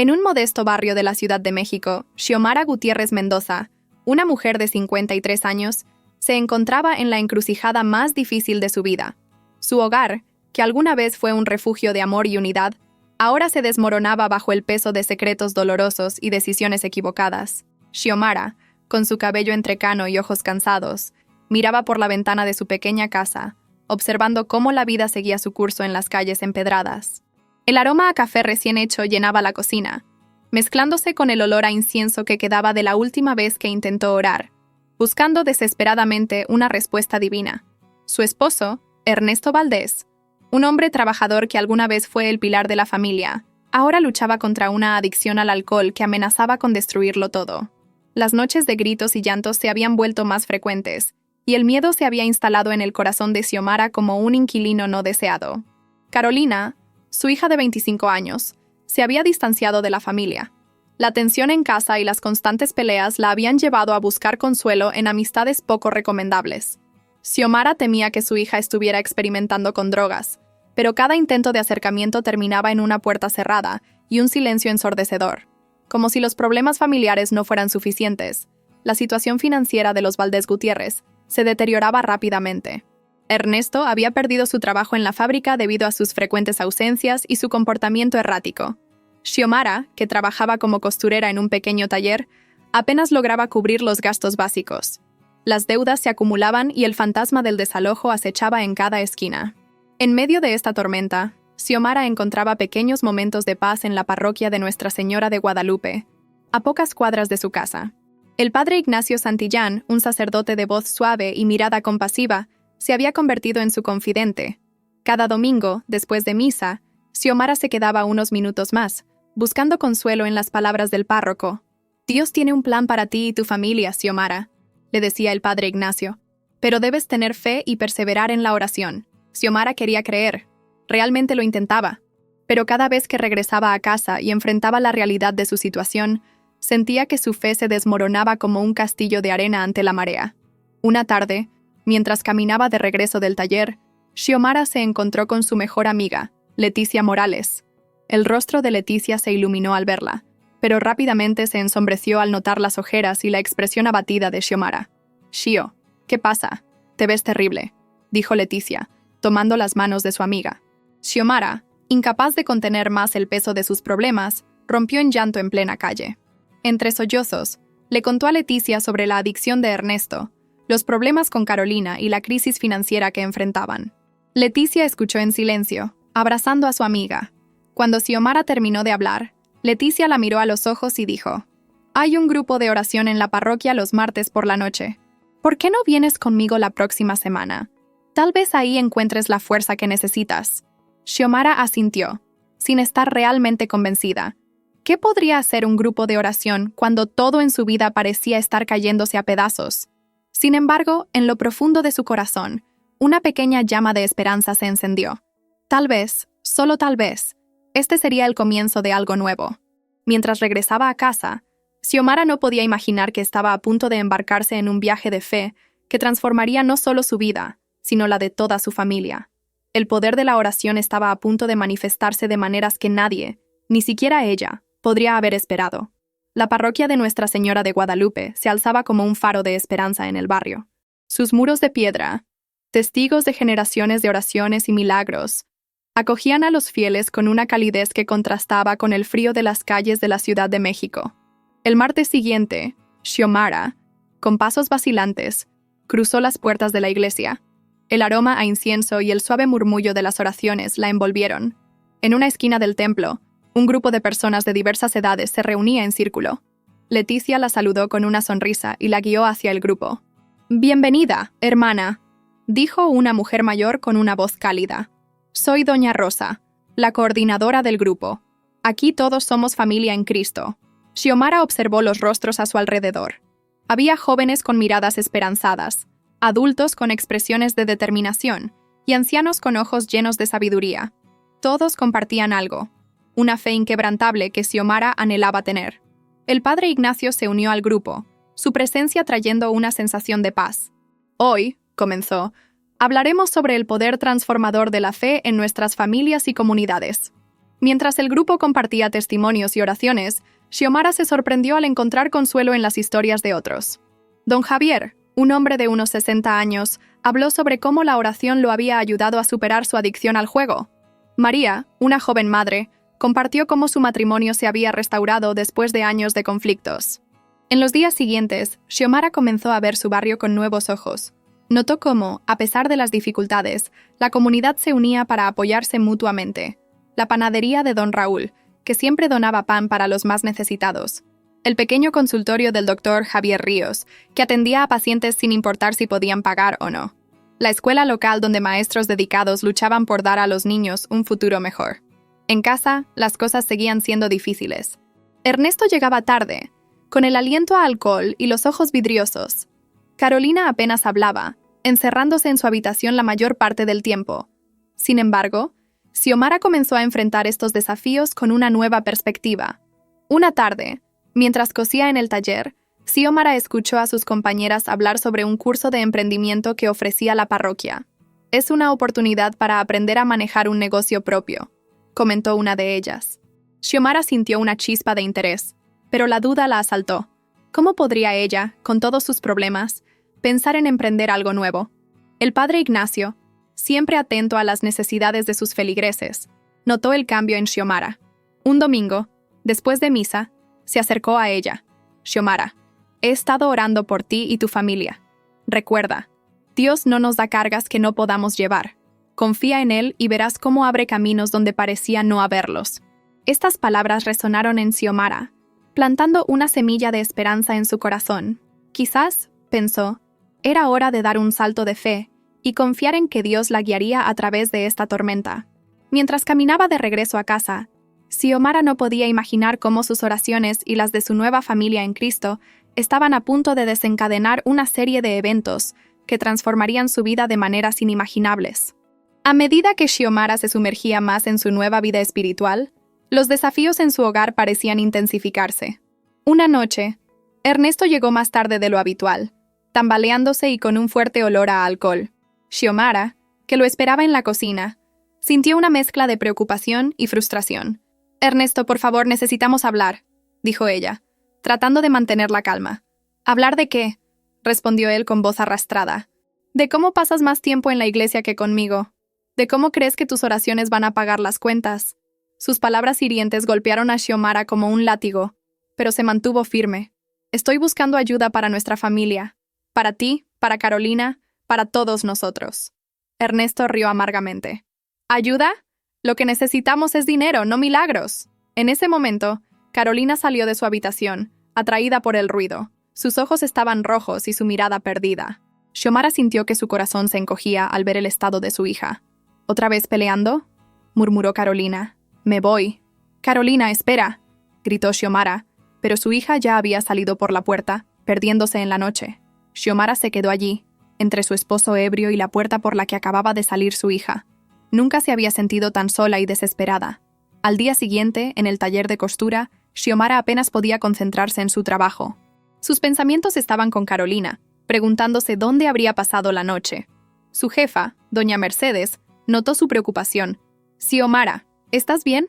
En un modesto barrio de la Ciudad de México, Xiomara Gutiérrez Mendoza, una mujer de 53 años, se encontraba en la encrucijada más difícil de su vida. Su hogar, que alguna vez fue un refugio de amor y unidad, ahora se desmoronaba bajo el peso de secretos dolorosos y decisiones equivocadas. Xiomara, con su cabello entrecano y ojos cansados, miraba por la ventana de su pequeña casa, observando cómo la vida seguía su curso en las calles empedradas. El aroma a café recién hecho llenaba la cocina, mezclándose con el olor a incienso que quedaba de la última vez que intentó orar, buscando desesperadamente una respuesta divina. Su esposo, Ernesto Valdés, un hombre trabajador que alguna vez fue el pilar de la familia, ahora luchaba contra una adicción al alcohol que amenazaba con destruirlo todo. Las noches de gritos y llantos se habían vuelto más frecuentes, y el miedo se había instalado en el corazón de Xiomara como un inquilino no deseado. Carolina, su hija de 25 años, se había distanciado de la familia. La tensión en casa y las constantes peleas la habían llevado a buscar consuelo en amistades poco recomendables. Xiomara temía que su hija estuviera experimentando con drogas, pero cada intento de acercamiento terminaba en una puerta cerrada y un silencio ensordecedor. Como si los problemas familiares no fueran suficientes, la situación financiera de los Valdés Gutiérrez se deterioraba rápidamente. Ernesto había perdido su trabajo en la fábrica debido a sus frecuentes ausencias y su comportamiento errático. Xiomara, que trabajaba como costurera en un pequeño taller, apenas lograba cubrir los gastos básicos. Las deudas se acumulaban y el fantasma del desalojo acechaba en cada esquina. En medio de esta tormenta, Xiomara encontraba pequeños momentos de paz en la parroquia de Nuestra Señora de Guadalupe, a pocas cuadras de su casa. El padre Ignacio Santillán, un sacerdote de voz suave y mirada compasiva, se había convertido en su confidente. Cada domingo, después de misa, Xiomara se quedaba unos minutos más, buscando consuelo en las palabras del párroco. «Dios tiene un plan para ti y tu familia, Xiomara», le decía el padre Ignacio. «Pero debes tener fe y perseverar en la oración». Xiomara quería creer. Realmente lo intentaba. Pero cada vez que regresaba a casa y enfrentaba la realidad de su situación, sentía que su fe se desmoronaba como un castillo de arena ante la marea. Una tarde, mientras caminaba de regreso del taller, Xiomara se encontró con su mejor amiga, Leticia Morales. El rostro de Leticia se iluminó al verla, pero rápidamente se ensombreció al notar las ojeras y la expresión abatida de Xiomara. «Xio, ¿qué pasa? Te ves terrible», dijo Leticia, tomando las manos de su amiga. Xiomara, incapaz de contener más el peso de sus problemas, rompió en llanto en plena calle. Entre sollozos, le contó a Leticia sobre la adicción de Ernesto, los problemas con Carolina y la crisis financiera que enfrentaban. Leticia escuchó en silencio, abrazando a su amiga. Cuando Xiomara terminó de hablar, Leticia la miró a los ojos y dijo: «Hay un grupo de oración en la parroquia los martes por la noche. ¿Por qué no vienes conmigo la próxima semana? Tal vez ahí encuentres la fuerza que necesitas». Xiomara asintió, sin estar realmente convencida. ¿Qué podría hacer un grupo de oración cuando todo en su vida parecía estar cayéndose a pedazos? Sin embargo, en lo profundo de su corazón, una pequeña llama de esperanza se encendió. Tal vez, solo tal vez, este sería el comienzo de algo nuevo. Mientras regresaba a casa, Xiomara no podía imaginar que estaba a punto de embarcarse en un viaje de fe que transformaría no solo su vida, sino la de toda su familia. El poder de la oración estaba a punto de manifestarse de maneras que nadie, ni siquiera ella, podría haber esperado. La parroquia de Nuestra Señora de Guadalupe se alzaba como un faro de esperanza en el barrio. Sus muros de piedra, testigos de generaciones de oraciones y milagros, acogían a los fieles con una calidez que contrastaba con el frío de las calles de la Ciudad de México. El martes siguiente, Xiomara, con pasos vacilantes, cruzó las puertas de la iglesia. El aroma a incienso y el suave murmullo de las oraciones la envolvieron. En una esquina del templo, un grupo de personas de diversas edades se reunía en círculo. Leticia la saludó con una sonrisa y la guió hacia el grupo. «Bienvenida, hermana», dijo una mujer mayor con una voz cálida. «Soy Doña Rosa, la coordinadora del grupo. Aquí todos somos familia en Cristo». Xiomara observó los rostros a su alrededor. Había jóvenes con miradas esperanzadas, adultos con expresiones de determinación y ancianos con ojos llenos de sabiduría. Todos compartían algo, una fe inquebrantable que Xiomara anhelaba tener. El padre Ignacio se unió al grupo, su presencia trayendo una sensación de paz. «Hoy», comenzó, «hablaremos sobre el poder transformador de la fe en nuestras familias y comunidades». Mientras el grupo compartía testimonios y oraciones, Xiomara se sorprendió al encontrar consuelo en las historias de otros. Don Javier, un hombre de unos 60 años, habló sobre cómo la oración lo había ayudado a superar su adicción al juego. María, una joven madre, compartió cómo su matrimonio se había restaurado después de años de conflictos. En los días siguientes, Xiomara comenzó a ver su barrio con nuevos ojos. Notó cómo, a pesar de las dificultades, la comunidad se unía para apoyarse mutuamente. La panadería de Don Raúl, que siempre donaba pan para los más necesitados. El pequeño consultorio del doctor Javier Ríos, que atendía a pacientes sin importar si podían pagar o no. La escuela local donde maestros dedicados luchaban por dar a los niños un futuro mejor. En casa, las cosas seguían siendo difíciles. Ernesto llegaba tarde, con el aliento a alcohol y los ojos vidriosos. Carolina apenas hablaba, encerrándose en su habitación la mayor parte del tiempo. Sin embargo, Xiomara comenzó a enfrentar estos desafíos con una nueva perspectiva. Una tarde, mientras cosía en el taller, Xiomara escuchó a sus compañeras hablar sobre un curso de emprendimiento que ofrecía la parroquia. «Es una oportunidad para aprender a manejar un negocio propio», comentó una de ellas. Xiomara sintió una chispa de interés, pero la duda la asaltó. ¿Cómo podría ella, con todos sus problemas, pensar en emprender algo nuevo? El padre Ignacio, siempre atento a las necesidades de sus feligreses, notó el cambio en Xiomara. Un domingo, después de misa, se acercó a ella. «Xiomara, he estado orando por ti y tu familia. Recuerda, Dios no nos da cargas que no podamos llevar. Confía en Él y verás cómo abre caminos donde parecía no haberlos». Estas palabras resonaron en Xiomara, plantando una semilla de esperanza en su corazón. Quizás, pensó, era hora de dar un salto de fe y confiar en que Dios la guiaría a través de esta tormenta. Mientras caminaba de regreso a casa, Xiomara no podía imaginar cómo sus oraciones y las de su nueva familia en Cristo estaban a punto de desencadenar una serie de eventos que transformarían su vida de maneras inimaginables. A medida que Xiomara se sumergía más en su nueva vida espiritual, los desafíos en su hogar parecían intensificarse. Una noche, Ernesto llegó más tarde de lo habitual, tambaleándose y con un fuerte olor a alcohol. Xiomara, que lo esperaba en la cocina, sintió una mezcla de preocupación y frustración. «Ernesto, por favor, necesitamos hablar», dijo ella, tratando de mantener la calma. «¿Hablar de qué?», respondió él con voz arrastrada. «De cómo pasas más tiempo en la iglesia que conmigo. De cómo crees que tus oraciones van a pagar las cuentas». Sus palabras hirientes golpearon a Xiomara como un látigo, pero se mantuvo firme. «Estoy buscando ayuda para nuestra familia. Para ti, para Carolina, para todos nosotros». Ernesto rió amargamente. «¿Ayuda? Lo que necesitamos es dinero, no milagros». En ese momento, Carolina salió de su habitación, atraída por el ruido. Sus ojos estaban rojos y su mirada perdida. Xiomara sintió que su corazón se encogía al ver el estado de su hija. «¿Otra vez peleando?», murmuró Carolina. «Me voy». «Carolina, espera», gritó Xiomara, pero su hija ya había salido por la puerta, perdiéndose en la noche. Xiomara se quedó allí, entre su esposo ebrio y la puerta por la que acababa de salir su hija. Nunca se había sentido tan sola y desesperada. Al día siguiente, en el taller de costura, Xiomara apenas podía concentrarse en su trabajo. Sus pensamientos estaban con Carolina, preguntándose dónde habría pasado la noche. Su jefa, doña Mercedes, notó su preocupación. «Xiomara, ¿estás bien?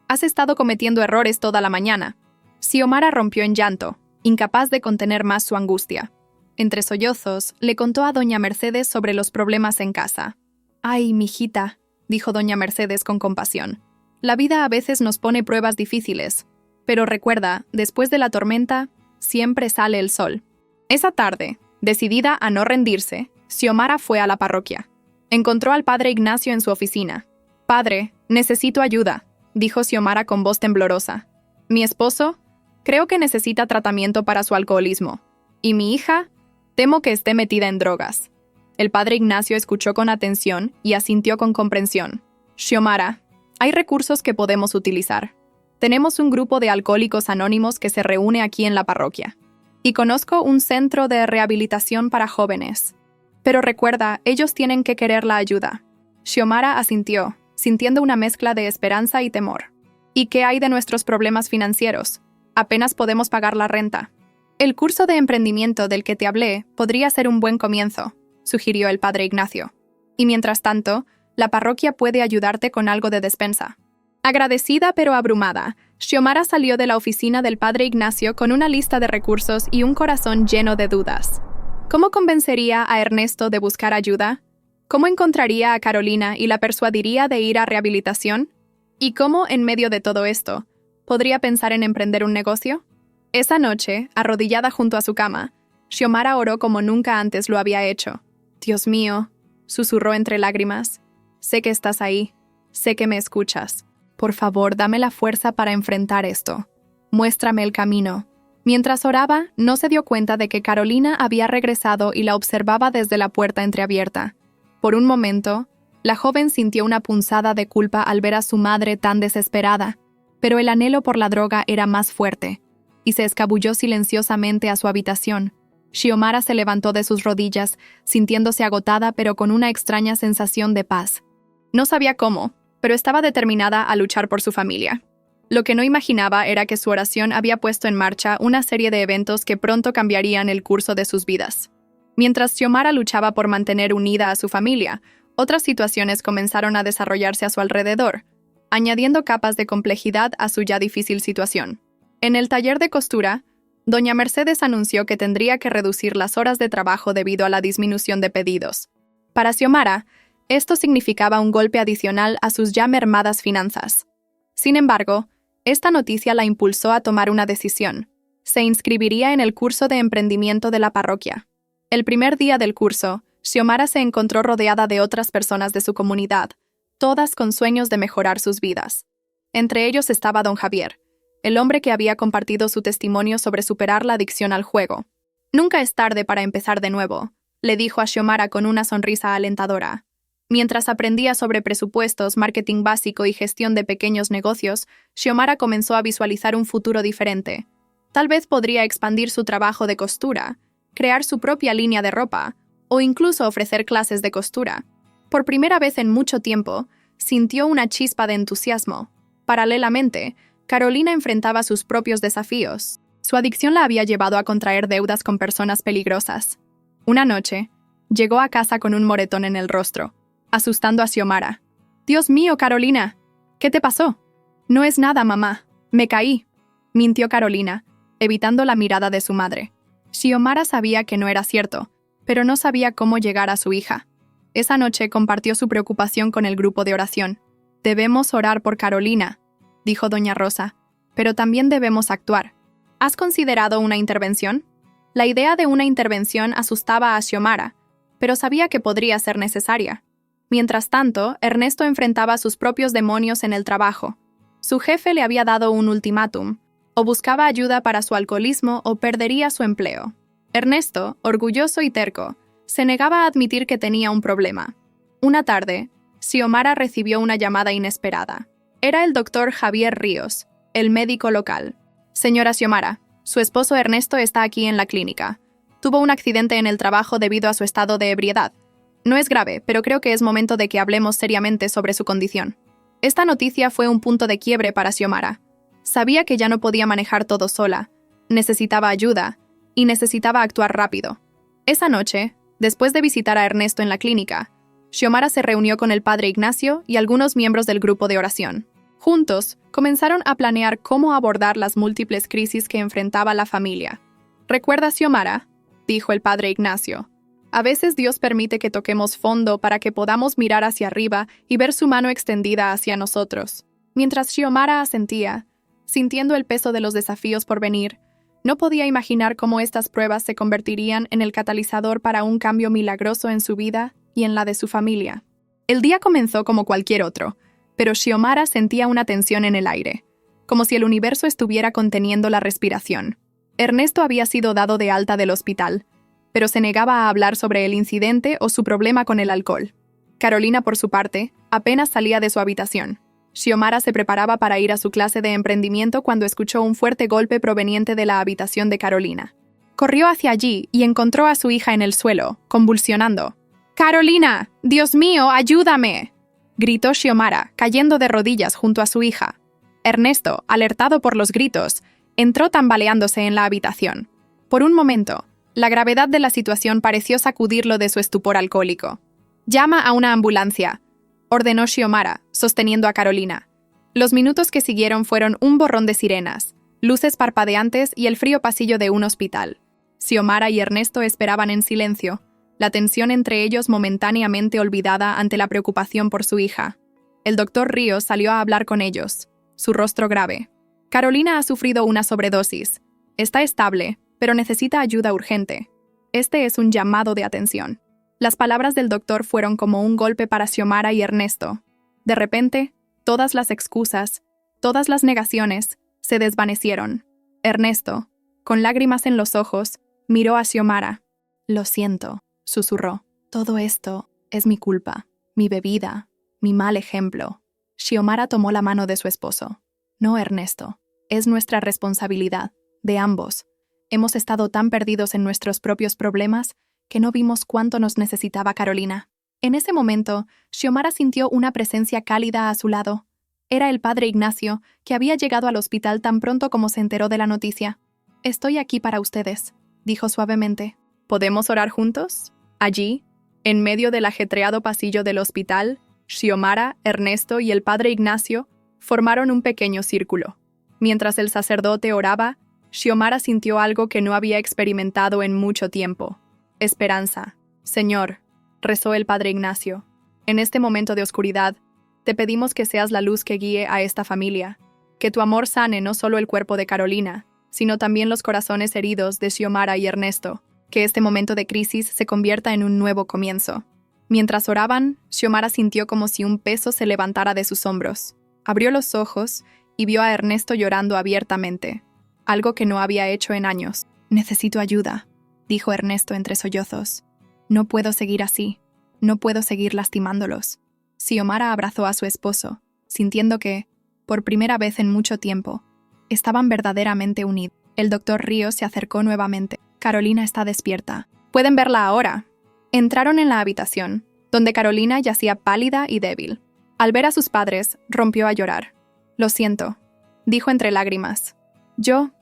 Has estado cometiendo errores toda la mañana». Xiomara rompió en llanto, incapaz de contener más su angustia. Entre sollozos, le contó a doña Mercedes sobre los problemas en casa. «Ay, mijita», dijo doña Mercedes con compasión. «La vida a veces nos pone pruebas difíciles, pero recuerda, después de la tormenta, siempre sale el sol». Esa tarde, decidida a no rendirse, Xiomara fue a la parroquia. Encontró al padre Ignacio en su oficina. «Padre, necesito ayuda», dijo Xiomara con voz temblorosa. «Mi esposo, creo que necesita tratamiento para su alcoholismo. Y mi hija, temo que esté metida en drogas». El padre Ignacio escuchó con atención y asintió con comprensión. «Xiomara, hay recursos que podemos utilizar. Tenemos un grupo de alcohólicos anónimos que se reúne aquí en la parroquia. Y conozco un centro de rehabilitación para jóvenes. Pero recuerda, ellos tienen que querer la ayuda». Xiomara asintió, sintiendo una mezcla de esperanza y temor. «¿Y qué hay de nuestros problemas financieros? Apenas podemos pagar la renta». «El curso de emprendimiento del que te hablé podría ser un buen comienzo», sugirió el padre Ignacio. «Y mientras tanto, la parroquia puede ayudarte con algo de despensa». Agradecida pero abrumada, Xiomara salió de la oficina del padre Ignacio con una lista de recursos y un corazón lleno de dudas. ¿Cómo convencería a Ernesto de buscar ayuda? ¿Cómo encontraría a Carolina y la persuadiría de ir a rehabilitación? ¿Y cómo, en medio de todo esto, podría pensar en emprender un negocio? Esa noche, arrodillada junto a su cama, Xiomara oró como nunca antes lo había hecho. «Dios mío», susurró entre lágrimas, «sé que estás ahí, sé que me escuchas. Por favor, dame la fuerza para enfrentar esto. Muéstrame el camino». Mientras oraba, no se dio cuenta de que Carolina había regresado y la observaba desde la puerta entreabierta. Por un momento, la joven sintió una punzada de culpa al ver a su madre tan desesperada, pero el anhelo por la droga era más fuerte, y se escabulló silenciosamente a su habitación. Xiomara se levantó de sus rodillas, sintiéndose agotada pero con una extraña sensación de paz. No sabía cómo, pero estaba determinada a luchar por su familia. Lo que no imaginaba era que su oración había puesto en marcha una serie de eventos que pronto cambiarían el curso de sus vidas. Mientras Xiomara luchaba por mantener unida a su familia, otras situaciones comenzaron a desarrollarse a su alrededor, añadiendo capas de complejidad a su ya difícil situación. En el taller de costura, doña Mercedes anunció que tendría que reducir las horas de trabajo debido a la disminución de pedidos. Para Xiomara, esto significaba un golpe adicional a sus ya mermadas finanzas. Sin embargo, esta noticia la impulsó a tomar una decisión. Se inscribiría en el curso de emprendimiento de la parroquia. El primer día del curso, Xiomara se encontró rodeada de otras personas de su comunidad, todas con sueños de mejorar sus vidas. Entre ellos estaba don Javier, el hombre que había compartido su testimonio sobre superar la adicción al juego. «Nunca es tarde para empezar de nuevo», le dijo a Xiomara con una sonrisa alentadora. Mientras aprendía sobre presupuestos, marketing básico y gestión de pequeños negocios, Xiomara comenzó a visualizar un futuro diferente. Tal vez podría expandir su trabajo de costura, crear su propia línea de ropa, o incluso ofrecer clases de costura. Por primera vez en mucho tiempo, sintió una chispa de entusiasmo. Paralelamente, Carolina enfrentaba sus propios desafíos. Su adicción la había llevado a contraer deudas con personas peligrosas. Una noche, llegó a casa con un moretón en el rostro, asustando a Xiomara. «Dios mío, Carolina, ¿qué te pasó?» «No es nada, mamá. Me caí», mintió Carolina, evitando la mirada de su madre. Xiomara sabía que no era cierto, pero no sabía cómo llegar a su hija. Esa noche compartió su preocupación con el grupo de oración. «Debemos orar por Carolina», dijo doña Rosa, «pero también debemos actuar. ¿Has considerado una intervención?» La idea de una intervención asustaba a Xiomara, pero sabía que podría ser necesaria. Mientras tanto, Ernesto enfrentaba sus propios demonios en el trabajo. Su jefe le había dado un ultimátum: o buscaba ayuda para su alcoholismo o perdería su empleo. Ernesto, orgulloso y terco, se negaba a admitir que tenía un problema. Una tarde, Xiomara recibió una llamada inesperada. Era el doctor Javier Ríos, el médico local. «Señora Xiomara, su esposo Ernesto está aquí en la clínica. Tuvo un accidente en el trabajo debido a su estado de ebriedad. No es grave, pero creo que es momento de que hablemos seriamente sobre su condición». Esta noticia fue un punto de quiebre para Xiomara. Sabía que ya no podía manejar todo sola, necesitaba ayuda y necesitaba actuar rápido. Esa noche, después de visitar a Ernesto en la clínica, Xiomara se reunió con el padre Ignacio y algunos miembros del grupo de oración. Juntos, comenzaron a planear cómo abordar las múltiples crisis que enfrentaba la familia. «¿Recuerdas, Xiomara?», dijo el padre Ignacio. «A veces Dios permite que toquemos fondo para que podamos mirar hacia arriba y ver su mano extendida hacia nosotros». Mientras Xiomara asentía, sintiendo el peso de los desafíos por venir, no podía imaginar cómo estas pruebas se convertirían en el catalizador para un cambio milagroso en su vida y en la de su familia. El día comenzó como cualquier otro, pero Xiomara sentía una tensión en el aire, como si el universo estuviera conteniendo la respiración. Ernesto había sido dado de alta del hospital, pero se negaba a hablar sobre el incidente o su problema con el alcohol. Carolina, por su parte, apenas salía de su habitación. Xiomara se preparaba para ir a su clase de emprendimiento cuando escuchó un fuerte golpe proveniente de la habitación de Carolina. Corrió hacia allí y encontró a su hija en el suelo, convulsionando. «¡Carolina! ¡Dios mío, ayúdame!», gritó Xiomara, cayendo de rodillas junto a su hija. Ernesto, alertado por los gritos, entró tambaleándose en la habitación. Por un momento, la gravedad de la situación pareció sacudirlo de su estupor alcohólico. «Llama a una ambulancia», ordenó Xiomara, sosteniendo a Carolina. Los minutos que siguieron fueron un borrón de sirenas, luces parpadeantes y el frío pasillo de un hospital. Xiomara y Ernesto esperaban en silencio, la tensión entre ellos momentáneamente olvidada ante la preocupación por su hija. El doctor Ríos salió a hablar con ellos, su rostro grave. Carolina ha sufrido una sobredosis. Está estable, pero necesita ayuda urgente. Este es un llamado de atención. Las palabras del doctor fueron como un golpe para Xiomara y Ernesto. De repente, todas las excusas, todas las negaciones, se desvanecieron. Ernesto, con lágrimas en los ojos, miró a Xiomara. «Lo siento», susurró. «Todo esto es mi culpa, mi bebida, mi mal ejemplo». Xiomara tomó la mano de su esposo. «No, Ernesto, es nuestra responsabilidad, de ambos. Hemos estado tan perdidos en nuestros propios problemas que no vimos cuánto nos necesitaba Carolina». En ese momento, Xiomara sintió una presencia cálida a su lado. Era el padre Ignacio, que había llegado al hospital tan pronto como se enteró de la noticia. «Estoy aquí para ustedes», dijo suavemente. «¿Podemos orar juntos?» Allí, en medio del ajetreado pasillo del hospital, Xiomara, Ernesto y el padre Ignacio formaron un pequeño círculo. Mientras el sacerdote oraba, Xiomara sintió algo que no había experimentado en mucho tiempo. «Esperanza. Señor», rezó el padre Ignacio, «en este momento de oscuridad, te pedimos que seas la luz que guíe a esta familia, que tu amor sane no solo el cuerpo de Carolina, sino también los corazones heridos de Xiomara y Ernesto, que este momento de crisis se convierta en un nuevo comienzo». Mientras oraban, Xiomara sintió como si un peso se levantara de sus hombros. Abrió los ojos y vio a Ernesto llorando abiertamente, algo que no había hecho en años. «Necesito ayuda», dijo Ernesto entre sollozos. «No puedo seguir así. No puedo seguir lastimándolos». Xiomara abrazó a su esposo, sintiendo que, por primera vez en mucho tiempo, estaban verdaderamente unidos. El doctor Ríos se acercó nuevamente. «Carolina está despierta. Pueden verla ahora». Entraron en la habitación, donde Carolina yacía pálida y débil. Al ver a sus padres, rompió a llorar. «Lo siento», dijo entre lágrimas. Yo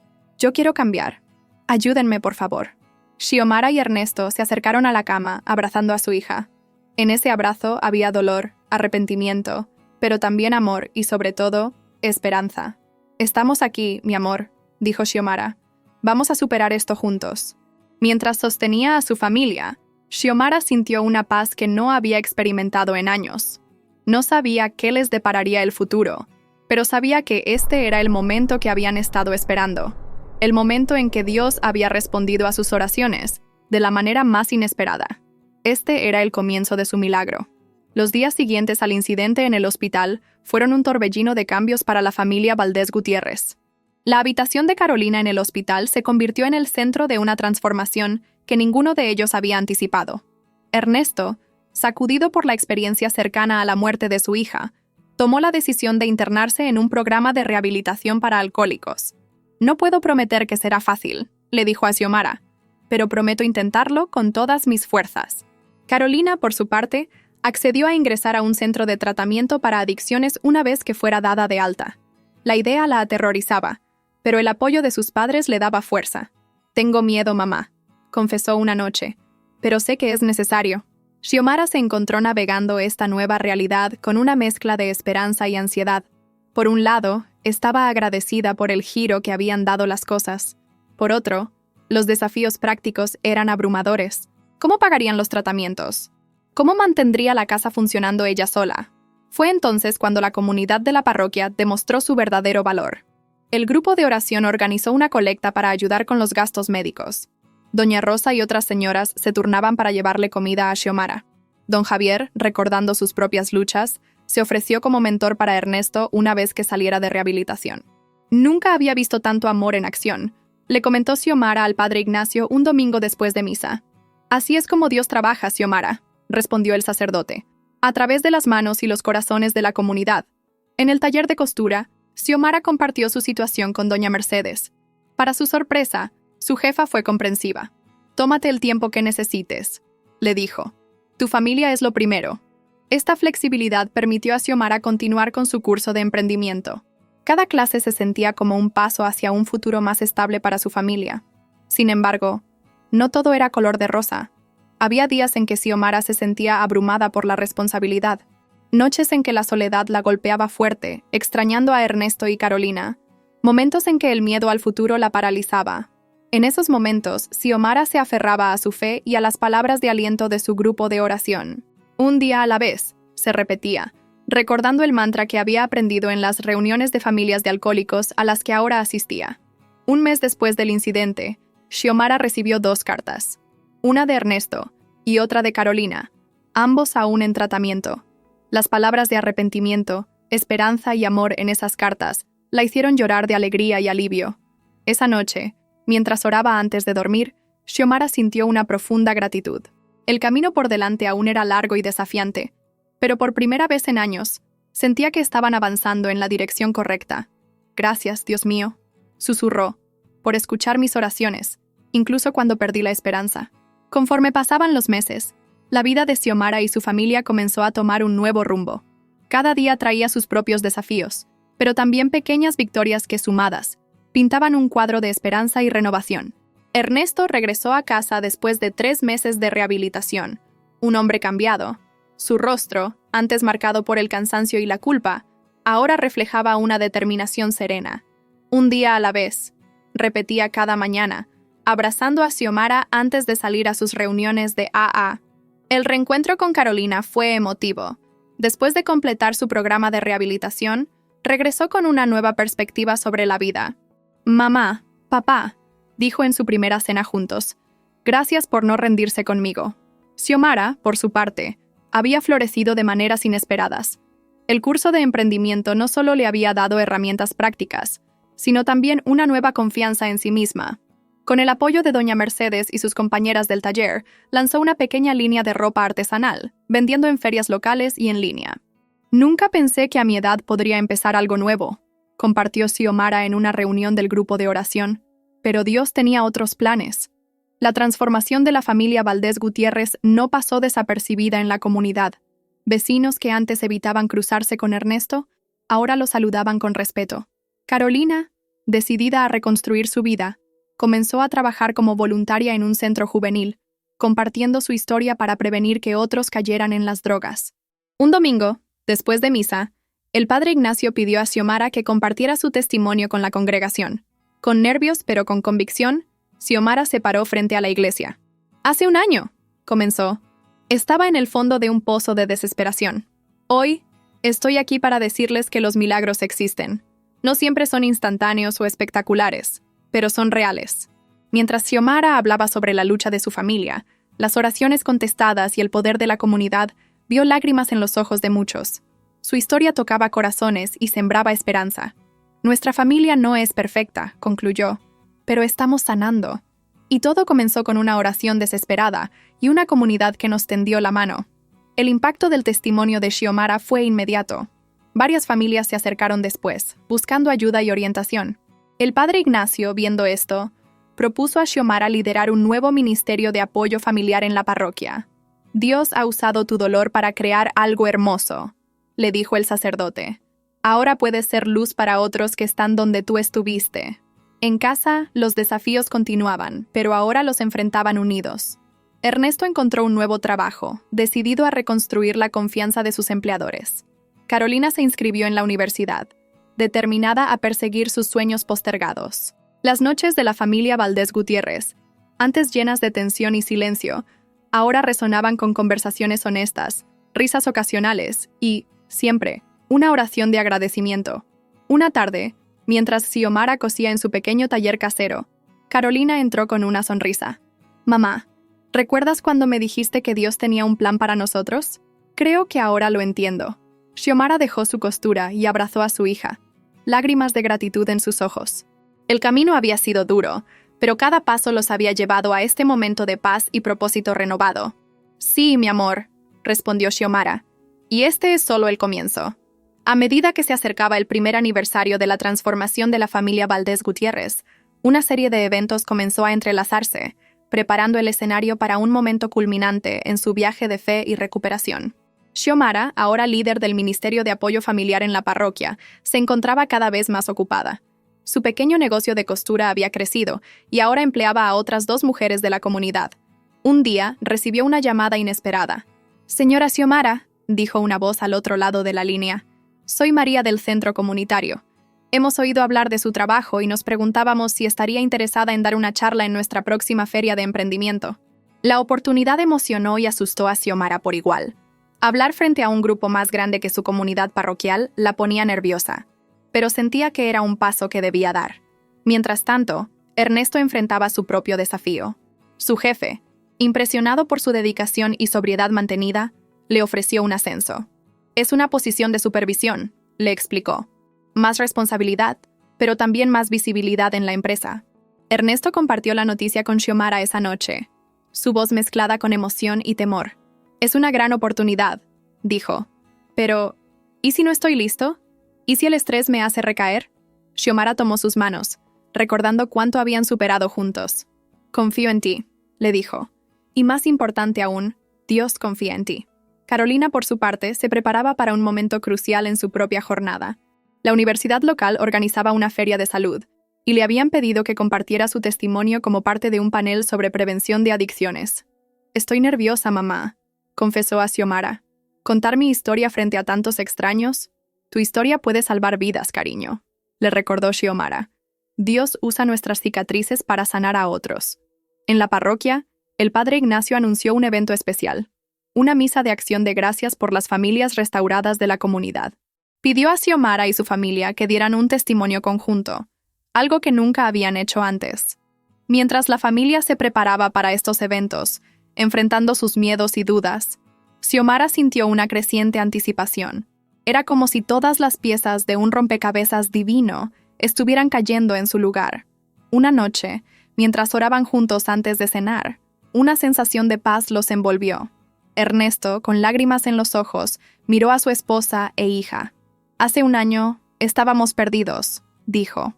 quiero cambiar. Ayúdenme, por favor». Xiomara y Ernesto se acercaron a la cama, abrazando a su hija. En ese abrazo había dolor, arrepentimiento, pero también amor y, sobre todo, esperanza. «Estamos aquí, mi amor», dijo Xiomara. «Vamos a superar esto juntos». Mientras sostenía a su familia, Xiomara sintió una paz que no había experimentado en años. No sabía qué les depararía el futuro, pero sabía que este era el momento que habían estado esperando. El momento en que Dios había respondido a sus oraciones, de la manera más inesperada. Este era el comienzo de su milagro. Los días siguientes al incidente en el hospital fueron un torbellino de cambios para la familia Valdés Gutiérrez. La habitación de Carolina en el hospital se convirtió en el centro de una transformación que ninguno de ellos había anticipado. Ernesto, sacudido por la experiencia cercana a la muerte de su hija, tomó la decisión de internarse en un programa de rehabilitación para alcohólicos. «No puedo prometer que será fácil», le dijo a Xiomara, «pero prometo intentarlo con todas mis fuerzas». Carolina, por su parte, accedió a ingresar a un centro de tratamiento para adicciones una vez que fuera dada de alta. La idea la aterrorizaba, pero el apoyo de sus padres le daba fuerza. «Tengo miedo, mamá», confesó una noche, «pero sé que es necesario». Xiomara se encontró navegando esta nueva realidad con una mezcla de esperanza y ansiedad. Por un lado, estaba agradecida por el giro que habían dado las cosas. Por otro, los desafíos prácticos eran abrumadores. ¿Cómo pagarían los tratamientos? ¿Cómo mantendría la casa funcionando ella sola? Fue entonces cuando la comunidad de la parroquia demostró su verdadero valor. El grupo de oración organizó una colecta para ayudar con los gastos médicos. Doña Rosa y otras señoras se turnaban para llevarle comida a Xiomara. Don Javier, recordando sus propias luchas, se ofreció como mentor para Ernesto una vez que saliera de rehabilitación. «Nunca había visto tanto amor en acción», le comentó Xiomara al padre Ignacio un domingo después de misa. «Así es como Dios trabaja, Xiomara», respondió el sacerdote, «a través de las manos y los corazones de la comunidad». En el taller de costura, Xiomara compartió su situación con doña Mercedes. Para su sorpresa, su jefa fue comprensiva. «Tómate el tiempo que necesites», le dijo. «Tu familia es lo primero». Esta flexibilidad permitió a Xiomara continuar con su curso de emprendimiento. Cada clase se sentía como un paso hacia un futuro más estable para su familia. Sin embargo, no todo era color de rosa. Había días en que Xiomara se sentía abrumada por la responsabilidad. Noches en que la soledad la golpeaba fuerte, extrañando a Ernesto y Carolina. Momentos en que el miedo al futuro la paralizaba. En esos momentos, Xiomara se aferraba a su fe y a las palabras de aliento de su grupo de oración. Un día a la vez, se repetía, recordando el mantra que había aprendido en las reuniones de familias de alcohólicos a las que ahora asistía. Un mes después del incidente, Xiomara recibió 2 cartas, una de Ernesto y otra de Carolina, ambos aún en tratamiento. Las palabras de arrepentimiento, esperanza y amor en esas cartas la hicieron llorar de alegría y alivio. Esa noche, mientras oraba antes de dormir, Xiomara sintió una profunda gratitud. El camino por delante aún era largo y desafiante, pero por primera vez en años, sentía que estaban avanzando en la dirección correcta. «Gracias, Dios mío», susurró, «por escuchar mis oraciones, incluso cuando perdí la esperanza». Conforme pasaban los meses, la vida de Xiomara y su familia comenzó a tomar un nuevo rumbo. Cada día traía sus propios desafíos, pero también pequeñas victorias que, sumadas, pintaban un cuadro de esperanza y renovación. Ernesto regresó a casa después de 3 meses de rehabilitación, un hombre cambiado. Su rostro, antes marcado por el cansancio y la culpa, ahora reflejaba una determinación serena. Un día a la vez, repetía cada mañana, abrazando a Xiomara antes de salir a sus reuniones de AA. El reencuentro con Carolina fue emotivo. Después de completar su programa de rehabilitación, regresó con una nueva perspectiva sobre la vida. «Mamá, papá», dijo en su primera cena juntos, «gracias por no rendirse conmigo». Xiomara, por su parte, había florecido de maneras inesperadas. El curso de emprendimiento no solo le había dado herramientas prácticas, sino también una nueva confianza en sí misma. Con el apoyo de doña Mercedes y sus compañeras del taller, lanzó una pequeña línea de ropa artesanal, vendiendo en ferias locales y en línea. «Nunca pensé que a mi edad podría empezar algo nuevo», compartió Xiomara en una reunión del grupo de oración. Pero Dios tenía otros planes. La transformación de la familia Valdés Gutiérrez no pasó desapercibida en la comunidad. Vecinos que antes evitaban cruzarse con Ernesto, ahora lo saludaban con respeto. Carolina, decidida a reconstruir su vida, comenzó a trabajar como voluntaria en un centro juvenil, compartiendo su historia para prevenir que otros cayeran en las drogas. Un domingo, después de misa, el padre Ignacio pidió a Xiomara que compartiera su testimonio con la congregación. Con nervios pero con convicción, Xiomara se paró frente a la iglesia. «Hace un año», comenzó, «estaba en el fondo de un pozo de desesperación. Hoy, estoy aquí para decirles que los milagros existen. No siempre son instantáneos o espectaculares, pero son reales». Mientras Xiomara hablaba sobre la lucha de su familia, las oraciones contestadas y el poder de la comunidad, vio lágrimas en los ojos de muchos. Su historia tocaba corazones y sembraba esperanza. «Nuestra familia no es perfecta», concluyó, «pero estamos sanando». Y todo comenzó con una oración desesperada y una comunidad que nos tendió la mano. El impacto del testimonio de Xiomara fue inmediato. Varias familias se acercaron después, buscando ayuda y orientación. El padre Ignacio, viendo esto, propuso a Xiomara liderar un nuevo ministerio de apoyo familiar en la parroquia. «Dios ha usado tu dolor para crear algo hermoso», le dijo el sacerdote. «Ahora puedes ser luz para otros que están donde tú estuviste». En casa, los desafíos continuaban, pero ahora los enfrentaban unidos. Ernesto encontró un nuevo trabajo, decidido a reconstruir la confianza de sus empleadores. Carolina se inscribió en la universidad, determinada a perseguir sus sueños postergados. Las noches de la familia Valdés Gutiérrez, antes llenas de tensión y silencio, ahora resonaban con conversaciones honestas, risas ocasionales y, siempre, una oración de agradecimiento. Una tarde, mientras Xiomara cosía en su pequeño taller casero, Carolina entró con una sonrisa. «Mamá, ¿recuerdas cuando me dijiste que Dios tenía un plan para nosotros? Creo que ahora lo entiendo». Xiomara dejó su costura y abrazó a su hija, lágrimas de gratitud en sus ojos. El camino había sido duro, pero cada paso los había llevado a este momento de paz y propósito renovado. «Sí, mi amor», respondió Xiomara, «y este es solo el comienzo». A medida que se acercaba el primer aniversario de la transformación de la familia Valdés Gutiérrez, una serie de eventos comenzó a entrelazarse, preparando el escenario para un momento culminante en su viaje de fe y recuperación. Xiomara, ahora líder del Ministerio de Apoyo Familiar en la parroquia, se encontraba cada vez más ocupada. Su pequeño negocio de costura había crecido y ahora empleaba a otras 2 mujeres de la comunidad. Un día, recibió una llamada inesperada. «Señora Xiomara, dijo una voz al otro lado de la línea. Soy María del centro comunitario. Hemos oído hablar de su trabajo y nos preguntábamos si estaría interesada en dar una charla en nuestra próxima feria de emprendimiento. La oportunidad emocionó y asustó a Xiomara por igual. Hablar frente a un grupo más grande que su comunidad parroquial la ponía nerviosa, pero sentía que era un paso que debía dar. Mientras tanto, Ernesto enfrentaba su propio desafío. Su jefe, impresionado por su dedicación y sobriedad mantenida, le ofreció un ascenso. Es una posición de supervisión, le explicó. Más responsabilidad, pero también más visibilidad en la empresa. Ernesto compartió la noticia con Xiomara esa noche, su voz mezclada con emoción y temor. Es una gran oportunidad, dijo. Pero, ¿y si no estoy listo? ¿Y si el estrés me hace recaer? Xiomara tomó sus manos, recordando cuánto habían superado juntos. Confío en ti, le dijo. Y más importante aún, Dios confía en ti. Carolina, por su parte, se preparaba para un momento crucial en su propia jornada. La universidad local organizaba una feria de salud, y le habían pedido que compartiera su testimonio como parte de un panel sobre prevención de adicciones. Estoy nerviosa, mamá, confesó a Xiomara. Contar mi historia frente a tantos extraños. Tu historia puede salvar vidas, cariño, le recordó Xiomara. Dios usa nuestras cicatrices para sanar a otros. En la parroquia, el padre Ignacio anunció un evento especial, una misa de acción de gracias por las familias restauradas de la comunidad. Pidió a Xiomara y su familia que dieran un testimonio conjunto, algo que nunca habían hecho antes. Mientras la familia se preparaba para estos eventos, enfrentando sus miedos y dudas, Xiomara sintió una creciente anticipación. Era como si todas las piezas de un rompecabezas divino estuvieran cayendo en su lugar. Una noche, mientras oraban juntos antes de cenar, una sensación de paz los envolvió. Ernesto, con lágrimas en los ojos, miró a su esposa e hija. Hace un año estábamos perdidos, dijo.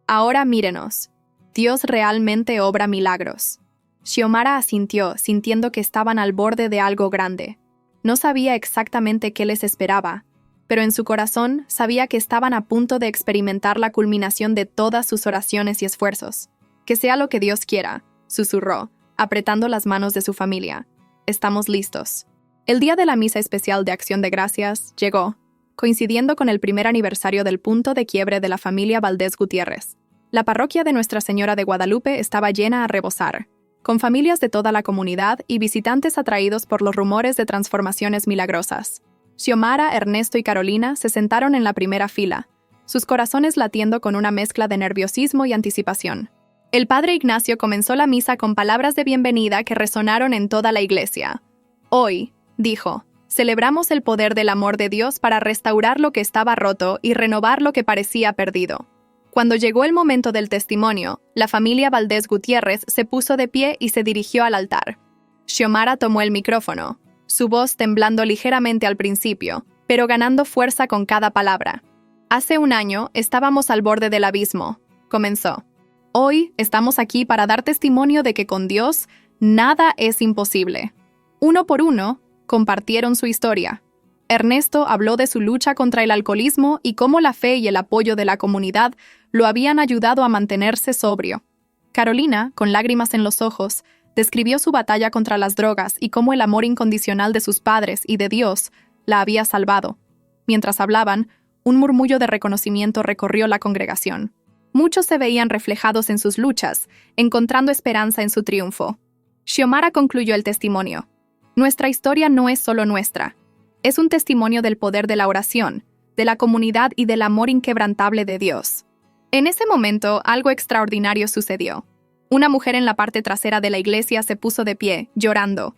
Ahora mírenos. Dios realmente obra milagros. Xiomara asintió, sintiendo que estaban al borde de algo grande. No sabía exactamente qué les esperaba, pero en su corazón sabía que estaban a punto de experimentar la culminación de todas sus oraciones y esfuerzos. Que sea lo que Dios quiera, susurró, apretando las manos de su familia. Estamos listos. El día de la misa especial de Acción de Gracias llegó, coincidiendo con el primer aniversario del punto de quiebre de la familia Valdés Gutiérrez. La parroquia de Nuestra Señora de Guadalupe estaba llena a rebosar, con familias de toda la comunidad y visitantes atraídos por los rumores de transformaciones milagrosas. Xiomara, Ernesto y Carolina se sentaron en la primera fila, sus corazones latiendo con una mezcla de nerviosismo y anticipación. El padre Ignacio comenzó la misa con palabras de bienvenida que resonaron en toda la iglesia. Hoy, dijo, celebramos el poder del amor de Dios para restaurar lo que estaba roto y renovar lo que parecía perdido. Cuando llegó el momento del testimonio, la familia Valdés Gutiérrez se puso de pie y se dirigió al altar. Xiomara tomó el micrófono, su voz temblando ligeramente al principio, pero ganando fuerza con cada palabra. Hace un año estábamos al borde del abismo, comenzó. Hoy estamos aquí para dar testimonio de que con Dios nada es imposible. Uno por uno, compartieron su historia. Ernesto habló de su lucha contra el alcoholismo y cómo la fe y el apoyo de la comunidad lo habían ayudado a mantenerse sobrio. Carolina, con lágrimas en los ojos, describió su batalla contra las drogas y cómo el amor incondicional de sus padres y de Dios la había salvado. Mientras hablaban, un murmullo de reconocimiento recorrió la congregación. Muchos se veían reflejados en sus luchas, encontrando esperanza en su triunfo. Xiomara concluyó el testimonio. Nuestra historia no es solo nuestra. Es un testimonio del poder de la oración, de la comunidad y del amor inquebrantable de Dios. En ese momento, algo extraordinario sucedió. Una mujer en la parte trasera de la iglesia se puso de pie, llorando.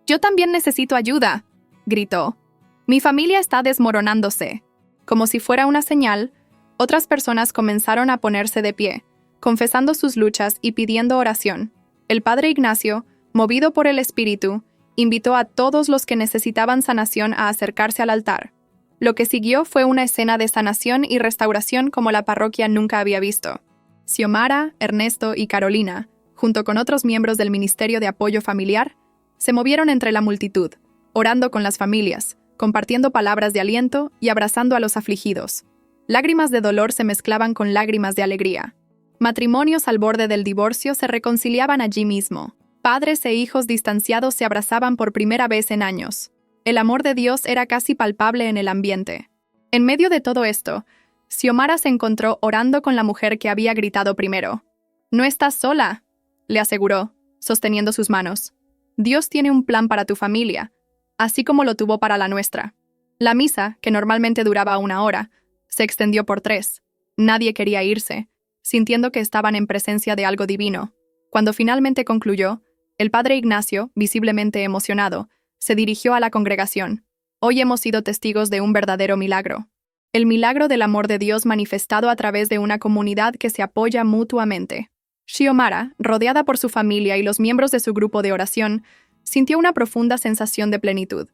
«Yo también necesito ayuda», gritó. «Mi familia está desmoronándose». Como si fuera una señal, otras personas comenzaron a ponerse de pie, confesando sus luchas y pidiendo oración. El padre Ignacio, movido por el Espíritu, invitó a todos los que necesitaban sanación a acercarse al altar. Lo que siguió fue una escena de sanación y restauración como la parroquia nunca había visto. Xiomara, Ernesto y Carolina, junto con otros miembros del Ministerio de Apoyo Familiar, se movieron entre la multitud, orando con las familias, compartiendo palabras de aliento y abrazando a los afligidos. Lágrimas de dolor se mezclaban con lágrimas de alegría. Matrimonios al borde del divorcio se reconciliaban allí mismo. Padres e hijos distanciados se abrazaban por primera vez en años. El amor de Dios era casi palpable en el ambiente. En medio de todo esto, Xiomara se encontró orando con la mujer que había gritado primero. «No estás sola», le aseguró, sosteniendo sus manos. «Dios tiene un plan para tu familia, así como lo tuvo para la nuestra». La misa, que normalmente duraba 1 hora, se extendió por 3. Nadie quería irse, sintiendo que estaban en presencia de algo divino. Cuando finalmente concluyó, el padre Ignacio, visiblemente emocionado, se dirigió a la congregación. «Hoy hemos sido testigos de un verdadero milagro. El milagro del amor de Dios manifestado a través de una comunidad que se apoya mutuamente». Xiomara, rodeada por su familia y los miembros de su grupo de oración, sintió una profunda sensación de plenitud.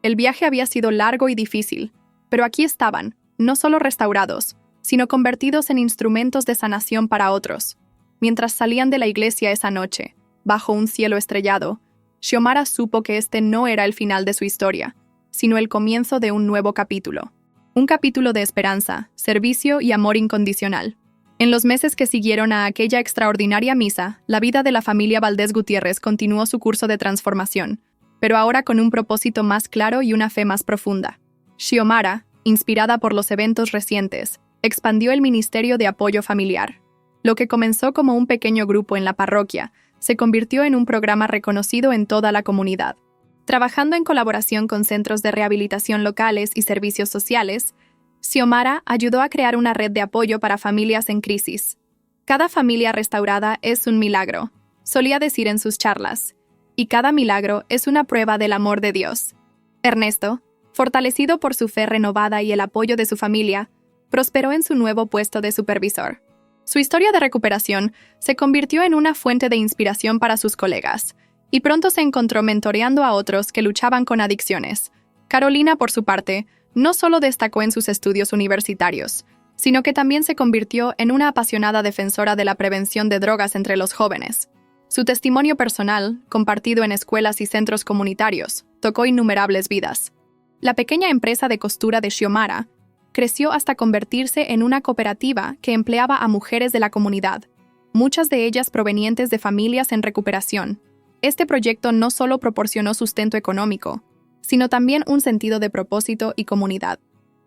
El viaje había sido largo y difícil, pero aquí estaban, no solo restaurados, sino convertidos en instrumentos de sanación para otros. Mientras salían de la iglesia esa noche, bajo un cielo estrellado, Xiomara supo que este no era el final de su historia, sino el comienzo de un nuevo capítulo. Un capítulo de esperanza, servicio y amor incondicional. En los meses que siguieron a aquella extraordinaria misa, la vida de la familia Valdés Gutiérrez continuó su curso de transformación, pero ahora con un propósito más claro y una fe más profunda. Xiomara, inspirada por los eventos recientes, expandió el Ministerio de Apoyo Familiar. Lo que comenzó como un pequeño grupo en la parroquia, se convirtió en un programa reconocido en toda la comunidad. Trabajando en colaboración con centros de rehabilitación locales y servicios sociales, Xiomara ayudó a crear una red de apoyo para familias en crisis. «Cada familia restaurada es un milagro», solía decir en sus charlas, y cada milagro es una prueba del amor de Dios. Ernesto, fortalecido por su fe renovada y el apoyo de su familia, prosperó en su nuevo puesto de supervisor. Su historia de recuperación se convirtió en una fuente de inspiración para sus colegas, y pronto se encontró mentoreando a otros que luchaban con adicciones. Carolina, por su parte, no solo destacó en sus estudios universitarios, sino que también se convirtió en una apasionada defensora de la prevención de drogas entre los jóvenes. Su testimonio personal, compartido en escuelas y centros comunitarios, tocó innumerables vidas. La pequeña empresa de costura de Xiomara creció hasta convertirse en una cooperativa que empleaba a mujeres de la comunidad, muchas de ellas provenientes de familias en recuperación. Este proyecto no solo proporcionó sustento económico, sino también un sentido de propósito y comunidad.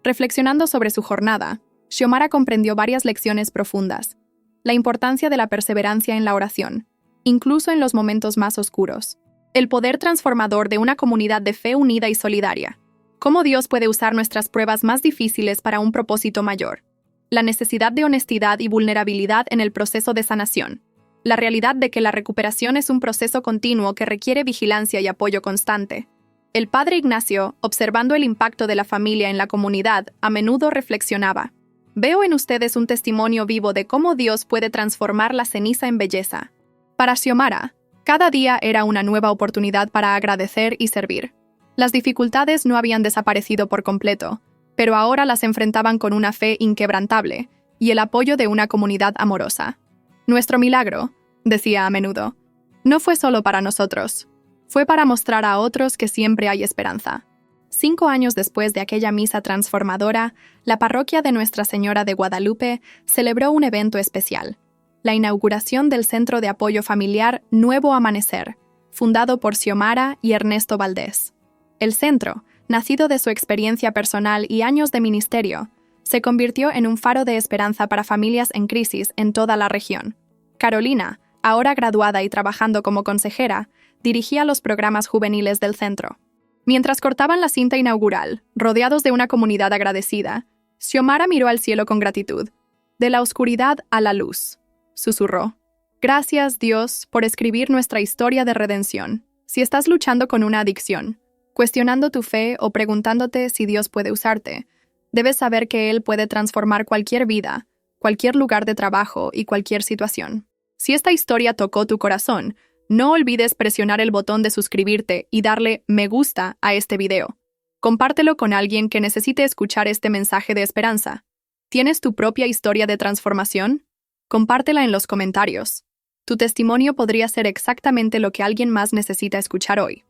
Reflexionando sobre su jornada, Xiomara comprendió varias lecciones profundas. La importancia de la perseverancia en la oración, incluso en los momentos más oscuros. El poder transformador de una comunidad de fe unida y solidaria. Cómo Dios puede usar nuestras pruebas más difíciles para un propósito mayor. La necesidad de honestidad y vulnerabilidad en el proceso de sanación. La realidad de que la recuperación es un proceso continuo que requiere vigilancia y apoyo constante. El padre Ignacio, observando el impacto de la familia en la comunidad, a menudo reflexionaba: «Veo en ustedes un testimonio vivo de cómo Dios puede transformar la ceniza en belleza». Para Xiomara, cada día era una nueva oportunidad para agradecer y servir. Las dificultades no habían desaparecido por completo, pero ahora las enfrentaban con una fe inquebrantable y el apoyo de una comunidad amorosa. «Nuestro milagro», decía a menudo, «no fue solo para nosotros, fue para mostrar a otros que siempre hay esperanza». 5 años después de aquella misa transformadora, la parroquia de Nuestra Señora de Guadalupe celebró un evento especial: la inauguración del Centro de Apoyo Familiar Nuevo Amanecer, fundado por Xiomara y Ernesto Valdés. El centro, nacido de su experiencia personal y años de ministerio, se convirtió en un faro de esperanza para familias en crisis en toda la región. Carolina, ahora graduada y trabajando como consejera, dirigía los programas juveniles del centro. Mientras cortaban la cinta inaugural, rodeados de una comunidad agradecida, Xiomara miró al cielo con gratitud. «De la oscuridad a la luz», susurró. «Gracias, Dios, por escribir nuestra historia de redención». Si estás luchando con una adicción, cuestionando tu fe o preguntándote si Dios puede usarte, debes saber que Él puede transformar cualquier vida, cualquier lugar de trabajo y cualquier situación. Si esta historia tocó tu corazón, no olvides presionar el botón de suscribirte y darle me gusta a este video. Compártelo con alguien que necesite escuchar este mensaje de esperanza. ¿Tienes tu propia historia de transformación? Compártela en los comentarios. Tu testimonio podría ser exactamente lo que alguien más necesita escuchar hoy.